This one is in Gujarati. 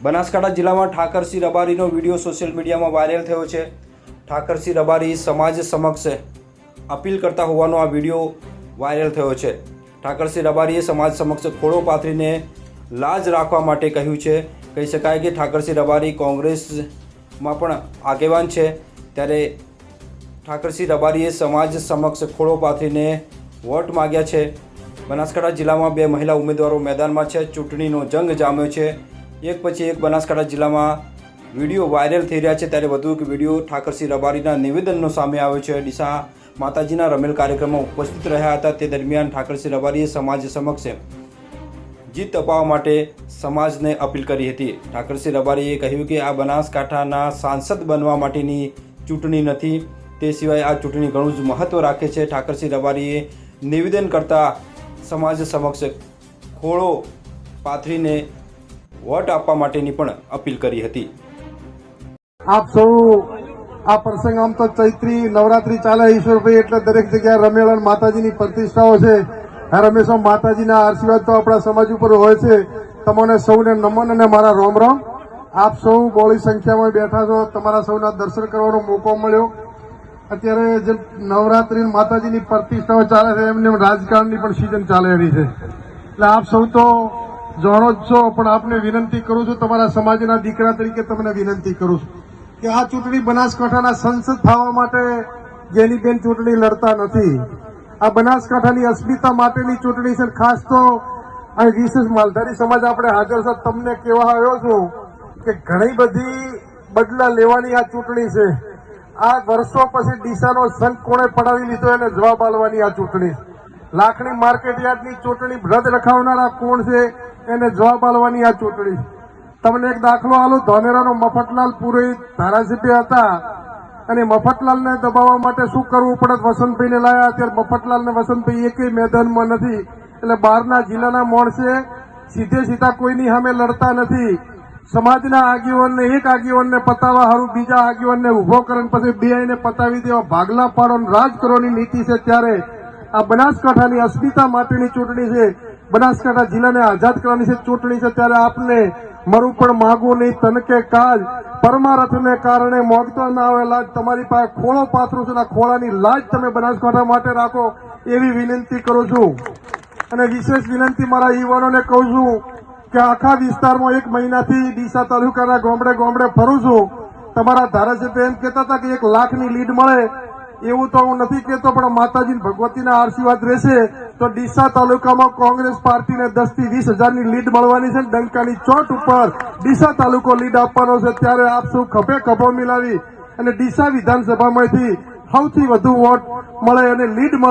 બનાસકાંઠા જિલ્લામાં ઠાકરસિંહ રબારીનો વિડીયો સોશિયલ મીડિયામાં વાયરલ થયો છે। ઠાકરસિંહ રબારી સમાજ સમક્ષ અપીલ કરતા હોવાનો આ વિડીયો વાયરલ થયો છે। ઠાકરસિંહ રબારીએ સમાજ સમક્ષ ખોળો પાથરીને લાજ રાખવા માટે કહ્યું છે। કહી શકાય કે ઠાકરસિંહ રબારી કોંગ્રેસમાં પણ આગેવાન છે, ત્યારે ઠાકરસિંહ રબારીએ સમાજ સમક્ષ ખોળો પાથરીને વોટ માગ્યા છે। બનાસકાંઠા જિલ્લામાં 2 મહિલા ઉમેદવારો મેદાનમાં છે। ચૂંટણીનો જંગ જામ્યો છે। એક પછી એક બનાસકાંઠા જિલ્લામાં વિડીયો વાયરલ થઈ રહ્યા છે, ત્યારે વધુ એક વિડીયો ઠાકરસિંહ રબારીના નિવેદનનો સામે આવ્યો છે। ડીસા માતાજીના રમેલ કાર્યક્રમમાં ઉપસ્થિત રહ્યા હતા, તે દરમિયાન ઠાકરસિંહ રબારીએ સમાજ સમક્ષ જીત અપાવવા માટે સમાજને અપીલ કરી હતી। ઠાકરસિંહ રબારીએ કહ્યું કે આ બનાસકાંઠાના સાંસદ બનવા માટેની ચૂંટણી નથી, તે સિવાય આ ચૂંટણી ઘણું જ મહત્ત્વ રાખે છે। ઠાકરસિંહ રબારીએ નિવેદન કરતા સમાજ સમક્ષ ખોળો પાથરીને વોટ આપવા માટેની પણ અપીલ કરી હતી। આપ સૌ આ પ્રસંગ આમ તો ચૈત્રી નવરાત્રી ચાલે ઈશ્વરભાઈ, એટલે દરેક જગ્યાએ રમેલ માતાજીની પ્રતિષ્ઠાઓ છે। હર હંમેશા માતાજીના આશીર્વાદ તો આપણા સમાજ ઉપર હોય છે। તમને સૌને નમન અને મારા રોમ રોમ। આપ સૌ બહોળી સંખ્યામાં બેઠા છો, તમારા સૌના દર્શન કરવાનો મોકો મળ્યો। અત્યારે જે નવરાત્રી માતાજીની પ્રતિષ્ઠાઓ ચાલે છે, એમને રાજકારણની પણ સિઝન ચાલે રહી છે, એટલે આપ સૌ તો જાણો જ છો, પણ આપને વિનંતી કરું છું, તમારા સમાજના દીકરા તરીકે તમને વિનંતી કરું છું કે આ ચૂંટણી બનાસકાંઠાના સંસદ થવા માટે ગેનીબેન ચૂંટણી લડતા નથી। આ બનાસકાંઠાની અસ્મિતા માટેની ચૂંટણી છે। ખાસ તો અહીં વિશેષ માલધારી સમાજ આપણે હાજર છે, તમને કહેવા આવ્યો છું કે ઘણી બધી બદલા લેવાની આ ચૂંટણી છે। આ વર્ષો પછી ડીસાનો સંઘ કોણે પડાવી લીધો એને જવાબ આપવાની આ ચૂંટણી। લાખણી માર્કેટ યાર્ડની ચૂંટણી રદ રખાવનારા કોણ છે એને જવાબ આપવાની આ ચૂંટણી। તમને એક દાખલો આલું, ધાનેરાનો મફતલાલ પુરોહિત ધારાસભ્ય હતા, અને મફતલાલને દબાવવા માટે શું કરવું પડે, વસંતભાઈને લાયા। અત્યારે મફતલાલ ને વસંતભાઈ એકેય મેદાનમાં નથી, એટલે બહારના જિલ્લાના માણસે સીધે સીધા કોઈની સામે લડતા નથી। સમાજના આગેવાનને એક આગેવાનને પતાવવા હારું બીજા આગેવાનને ઉભો કરીને પછી બેયને પતાવી દેવા, ભાગલા પાડો રાજ કરવાની નીતિ છે। ત્યારે આ બનાસકાંઠાની અસ્મિતા માટેની ચૂંટણી છે, બનાસકાંઠા જિલ્લાને આઝાદ કરવાની છે ચૂંટણી છે। ત્યારે આપને મરું પણ માગવું નહીં, તનકે કાજ પરમારથને કારણે મોગતો ના આવે લાજ। તમારી પાસે ખોળો પાથરું છે, ખોળાની લાજ તમે બનાસકાંઠા માટે રાખો એવી વિનંતી કરું છું। અને વિશેષ વિનંતી મારા યુવાનોને કહું છું કે આખા વિસ્તારમાં 1 મહિનાથી ડીસા તાલુકાના ગામડે ગામડે ફરું છું। તમારા ધારાસભ્ય એમ કહેતા હતા કે 1 લાખની લીડ મળે, એવું તો હું નથી કહેતો, પણ માતાજી ભગવતીના આશીર્વાદ રહેશે તો ડીસા તાલુકામાં કોંગ્રેસ પાર્ટીને 10 થી 20 હજારની લીડ મળવાની છે। ડંકાની ચોટ ઉપર ડીસા તાલુકો લીડ આપવાનો છે। ત્યારે આપ સૌ ખભે ખભો મિલાવી અને ડીસા વિધાનસભામાંથી સૌથી વધુ વોટ મળે અને લીડ મળે